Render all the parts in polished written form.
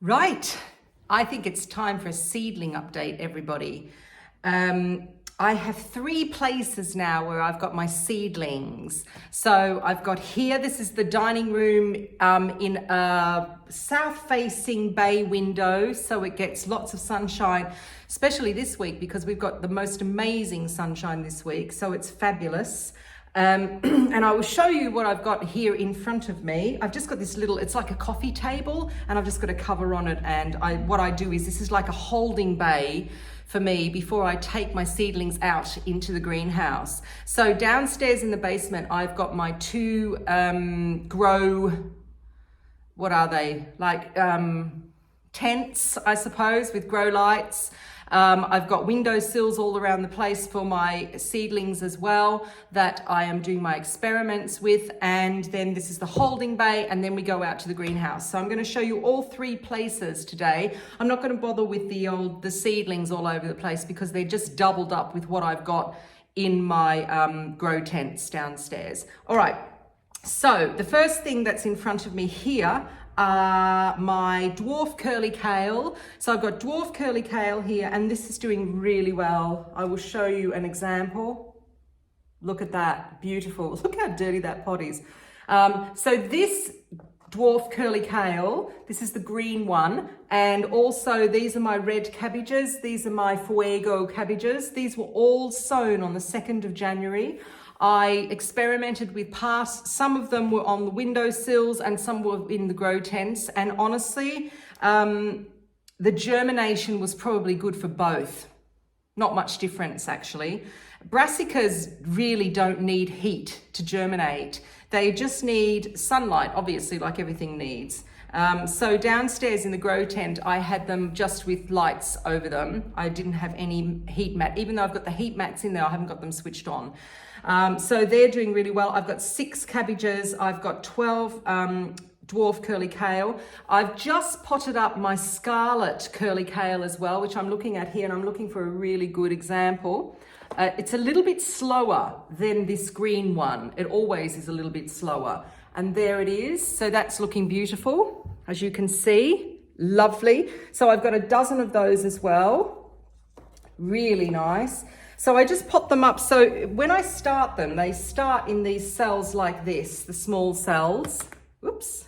Right, I think it's time for a seedling update, everybody. I have 3 places now where I've got my seedlings. So I've got here, this is the dining room in a south-facing bay window, so it gets lots of sunshine, especially this week because we've got the most amazing sunshine this week, so it's fabulous. And I will show you what I've got here in front of me. I've just got this little, it's like a coffee table, and I've just got a cover on it. And what I do is, this is like a holding bay for me before I take my seedlings out into the greenhouse. So downstairs in the basement, I've got my 2 what are they? Like tents, I suppose, with grow lights. I've got windowsills all around the place for my seedlings as well that I am doing my experiments with. And then this is the holding bay, and then we go out to the greenhouse. So I'm going to show you all 3 places today. I'm not going to bother with the seedlings all over the place because they're just doubled up with what I've got in my grow tents downstairs. All right, so the first thing that's in front of me here my dwarf curly kale. So I've got dwarf curly kale here, and this is doing really well. I will show you an example. Look at that, beautiful. Look how dirty that pot is. So this dwarf curly kale, this is the green one, and also these are my red cabbages. These are my fuego cabbages. These were all sown on the 2nd of January. I experimented with some of them were on the windowsills and some were in the grow tents. And honestly, the germination was probably good for both. Not much difference, actually. Brassicas really don't need heat to germinate. They just need sunlight, obviously, like everything needs. So downstairs in the grow tent, I had them just with lights over them. I didn't have any heat mat. Even though I've got the heat mats in there, I haven't got them switched on. So they're doing really well. I've got 6 cabbages. I've got 12 dwarf curly kale. I've just potted up my scarlet curly kale as well, which I'm looking at here, and I'm looking for a really good example. It's a little bit slower than this green one. It always is a little bit slower. And there it is. So that's looking beautiful, as you can see. Lovely. So I've got a dozen of those as well. Really nice. So I just pot them up. So when I start them, they start in these cells like this, the small cells. Oops.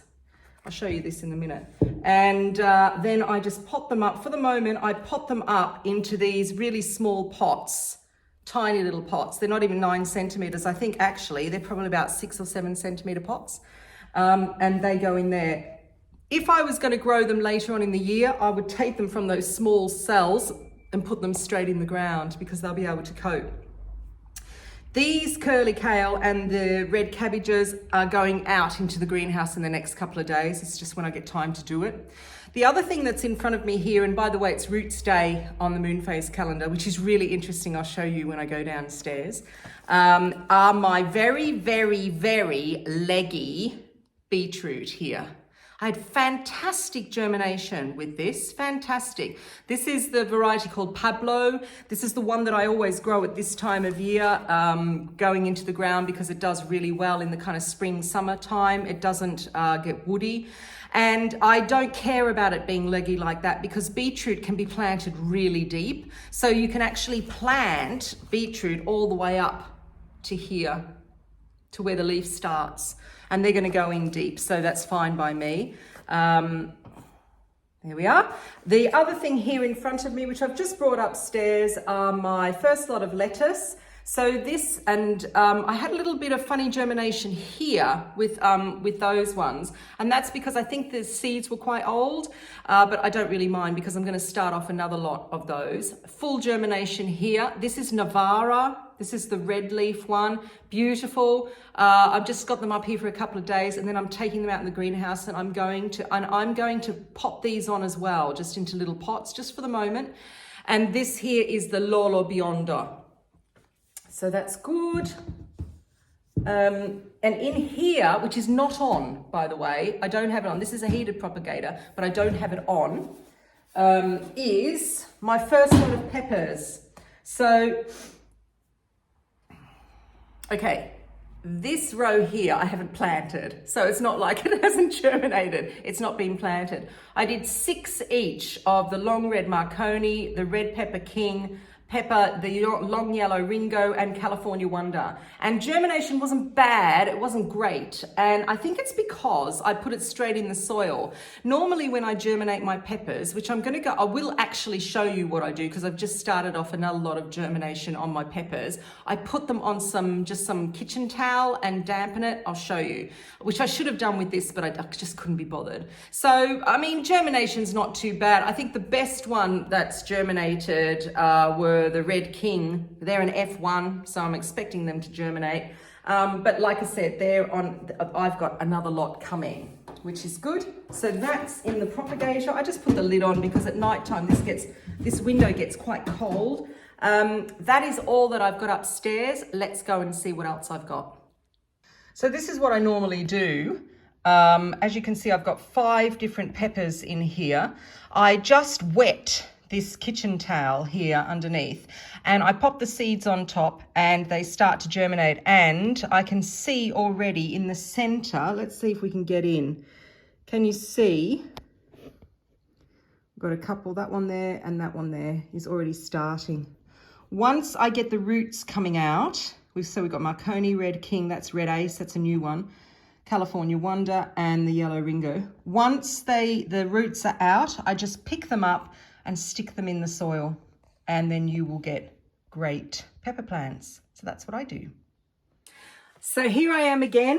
I'll show you this in a minute. And then I just pot them up. For the moment, I pot them up into these really small pots, tiny little pots. They're not even 9 centimeters. I think actually they're probably about 6 or 7 centimeter pots. And they go in there. If I was going to grow them later on in the year, I would take them from those small cells and put them straight in the ground because they'll be able to cope. These curly kale and the red cabbages are going out into the greenhouse in the next couple of days. It's just when I get time to do it. The other thing that's in front of me here, and by the way, it's Roots Day on the moon phase calendar, which is really interesting. I'll show you when I go downstairs, are my very, very, very leggy beetroot here. I had fantastic germination with this, fantastic. This is the variety called Pablo. This is the one that I always grow at this time of year, going into the ground because it does really well in the kind of spring, summer time. It doesn't get woody. And I don't care about it being leggy like that because beetroot can be planted really deep. So you can actually plant beetroot all the way up to here, to where the leaf starts. And they're going to go in deep, so that's fine by me. There we are. The other thing here in front of me, which I've just brought upstairs, are my first lot of lettuce. So this, and I had a little bit of funny germination here with those ones. And that's because I think the seeds were quite old, but I don't really mind because I'm going to start off another lot of those. Full germination here. This is Navara. This is the red leaf one. Beautiful. I've just got them up here for a couple of days, and then I'm taking them out in the greenhouse, and I'm going to pot these on as well, just into little pots, just for the moment. And this here is the Lolo Bionda. So that's good. And in here, which is not on, by the way, I don't have it on. This is a heated propagator, but I don't have it on, is my first lot of peppers. So, okay, This row here, I haven't planted. So it's not like it hasn't germinated. It's not been planted. I did 6 each of the long red Marconi, the red pepper king, pepper, the long yellow Ringo, and California Wonder. And germination wasn't bad, it wasn't great. And I think it's because I put it straight in the soil. Normally when I germinate my peppers, which I will actually show you what I do because I've just started off another lot of germination on my peppers. I put them on just some kitchen towel and dampen it. I'll show you, which I should have done with this, but I just couldn't be bothered. So, I mean, germination's not too bad. I think the best one that's germinated were the Red King. They're an F1, so I'm expecting them to germinate. But like I said, I've got another lot coming, which is good. So that's in the propagator. I just put the lid on because at night time this window gets quite cold. That is all that I've got upstairs. Let's go and see what else I've got. So this is what I normally do. As you can see, I've got 5 different peppers in here. I just wet this kitchen towel here underneath and I pop the seeds on top and they start to germinate, and I can see already in the center, let's see if we can get in. Can you see? I've got a couple, that one there and that one there is already starting. Once I get the roots coming out, we've got Marconi, Red King, that's Red Ace, that's a new one, California Wonder, and the Yellow Ringo. Once the roots are out, I just pick them up and stick them in the soil, and then you will get great pepper plants. So that's what I do. So here I am again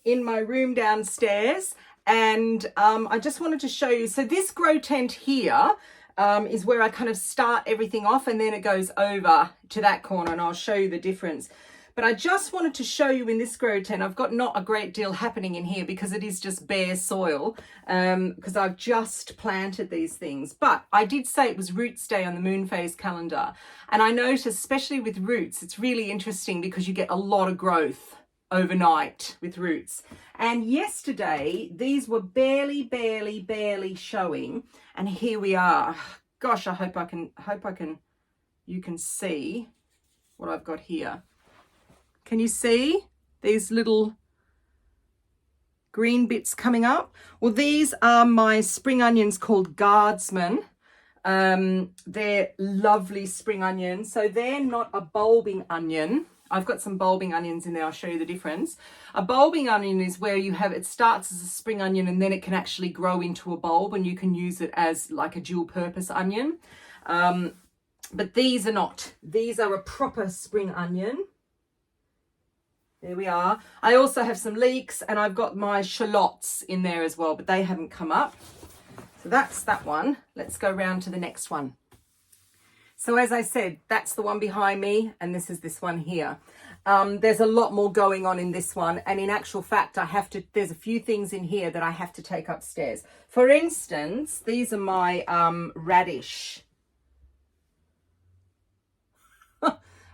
in my room downstairs, and I just wanted to show you. So this grow tent here is where I kind of start everything off, and then it goes over to that corner, and I'll show you the difference. But I just wanted to show you in this grow tent, I've got not a great deal happening in here because it is just bare soil, because I've just planted these things. But I did say it was Roots Day on the moon phase calendar. And I noticed, especially with roots, it's really interesting because you get a lot of growth overnight with roots. And yesterday, these were barely showing. And here we are. Gosh, I hope you can see what I've got here. Can you see these little green bits coming up? Well, these are my spring onions called Guardsmen. They're lovely spring onions. So they're not a bulbing onion. I've got some bulbing onions in there. I'll show you the difference. A bulbing onion is where it starts as a spring onion and then it can actually grow into a bulb and you can use it as like a dual purpose onion. But these are not. These are a proper spring onion. There we are. I also have some leeks and I've got my shallots in there as well, but they haven't come up. So that's that one. Let's go round to the next one. So as I said, that's the one behind me and this is this one here. There's a lot more going on in this one, and in actual fact, there's a few things in here that I have to take upstairs. For instance, these are my radish.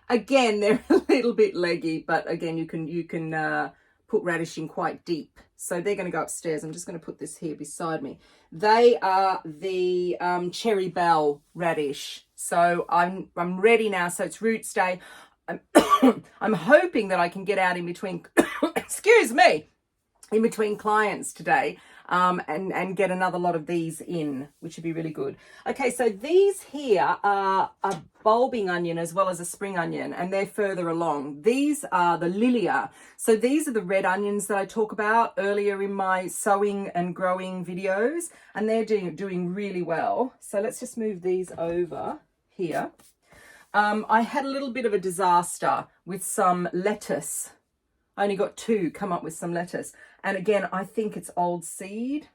Again, they're a little bit leggy, but again, you can put radish in quite deep. So they're going to go upstairs. I'm just going to put this here beside me. They are the cherry bell radish. So I'm ready now. So it's Roots Day. I'm hoping that I can get out in between, excuse me, in between clients today. And get another lot of these in, which would be really good. Okay, so these here are a bulbing onion as well as a spring onion, and they're further along. These are the Lilia. So these are the red onions that I talk about earlier in my sowing and growing videos, and they're doing really well. So let's just move these over here. I had a little bit of a disaster with some lettuce. I only got 2 come up with some lettuce. And again, I think it's old seed.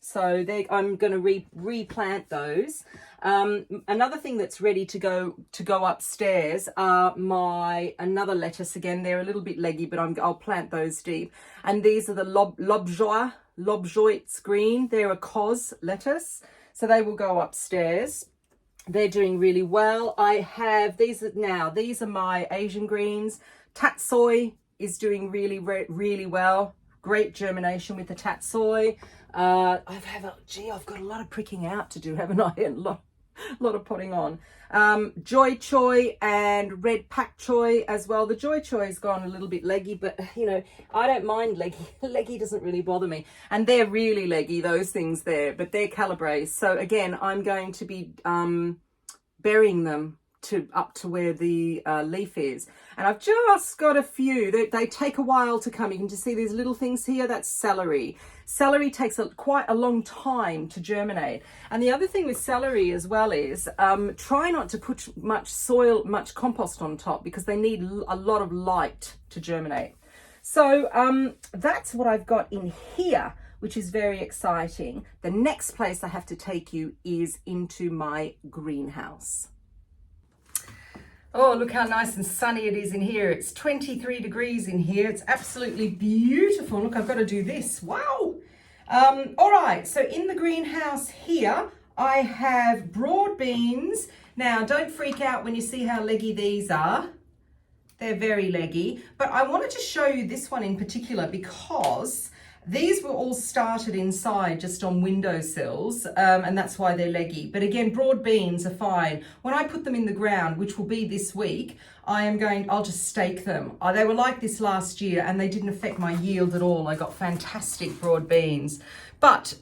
So I'm going to replant those. Another thing that's ready to go upstairs are another lettuce. Again, they're a little bit leggy, but I'll plant those deep. And these are the Lobjoits green. They're a cos lettuce. So they will go upstairs. They're doing really well. I have these are my Asian greens. Tatsoi is doing really well. Great germination with the tatsoi. I've got a lot of pricking out to do, haven't I? A lot of potting on. Joy choy and red pak choy as well. The joy choy has gone a little bit leggy, but you know, I don't mind leggy. Leggy doesn't really bother me. And they're really leggy, those things there, but they're calabrese. So again, I'm going to be burying them up to where the leaf is. And I've just got a few. They take a while to come. You can just see these little things here. That's celery. Celery takes quite a long time to germinate. And the other thing with celery as well is try not to put much soil, much compost on top, because they need a lot of light to germinate. So that's what I've got in here, which is very exciting. The next place I have to take you is into my greenhouse. Oh, look how nice and sunny it is in here. It's 23 degrees in here. It's absolutely beautiful. Look, I've got to do this. Wow. All right, so in the greenhouse here, I have broad beans. Now, don't freak out when you see how leggy these are. They're very leggy, but I wanted to show you this one in particular because these were all started inside just on windowsills, and that's why they're leggy. But again, broad beans are fine. When I put them in the ground, which will be this week, I'll just stake them. They were like this last year and they didn't affect my yield at all. I got fantastic broad beans. But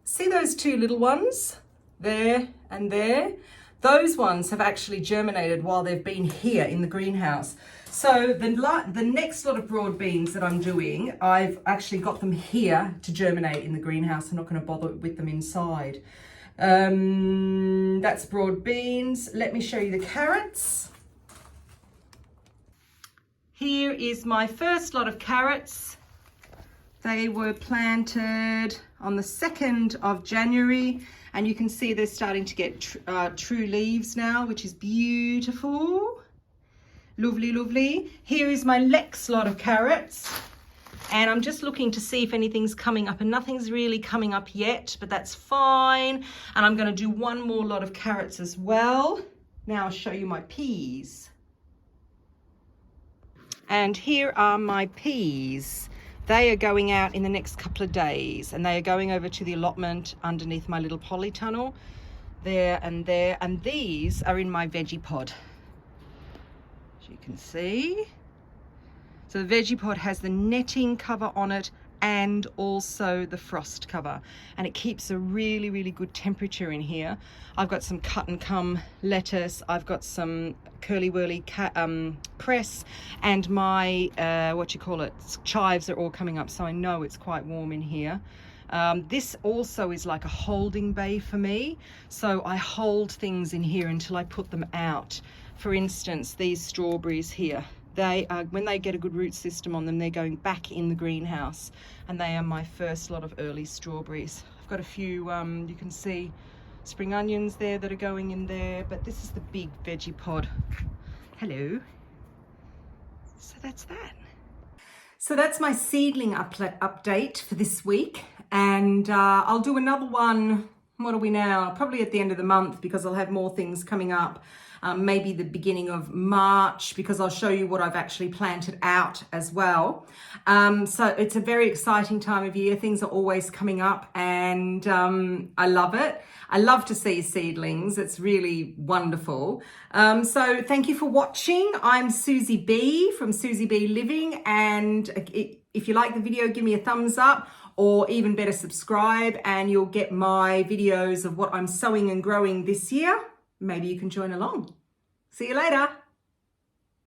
see those two little ones there and there? Those ones have actually germinated while they've been here in the greenhouse. So the next lot of broad beans that I'm doing, I've actually got them here to germinate in the greenhouse. I'm not going to bother with them inside. That's broad beans. Let me show you the carrots. Here is my first lot of carrots. They were planted on the 2nd of January, and you can see they're starting to get true leaves now, which is beautiful. Lovely, lovely. Here is my next lot of carrots, and I'm just looking to see if anything's coming up, and nothing's really coming up yet, but that's fine. And I'm going to do one more lot of carrots as well. Now I'll show you my peas. And here are my peas. They are going out in the next couple of days, and they are going over to the allotment underneath my little polytunnel there and there. And these are in my vegepod, as you can see. So the vegepod has the netting cover on it and also the frost cover, and it keeps a really, really good temperature in here. I've got some cut and come lettuce, I've got some curly whirly press, and my chives are all coming up, so I know it's quite warm in here. This also is like a holding bay for me, so I hold things in here until I put them out. For instance, these strawberries here, they are, when they get a good root system on them, they're going back in the greenhouse, and they are my first lot of early strawberries. I've got a few, you can see spring onions there that are going in there, but this is the big veggie pod. Hello. So that's that. So that's my seedling update for this week, and I'll do another one. What are we now? Probably at the end of the month, because I'll have more things coming up. Maybe the beginning of March, because I'll show you what I've actually planted out as well. So it's a very exciting time of year. Things are always coming up, and I love it. I love to see seedlings. It's really wonderful. So thank you for watching. I'm Susie B from Susybliving, and if you like the video, give me a thumbs up, or even better, subscribe, and you'll get my videos of what I'm sowing and growing this year. Maybe you can join along. See you later.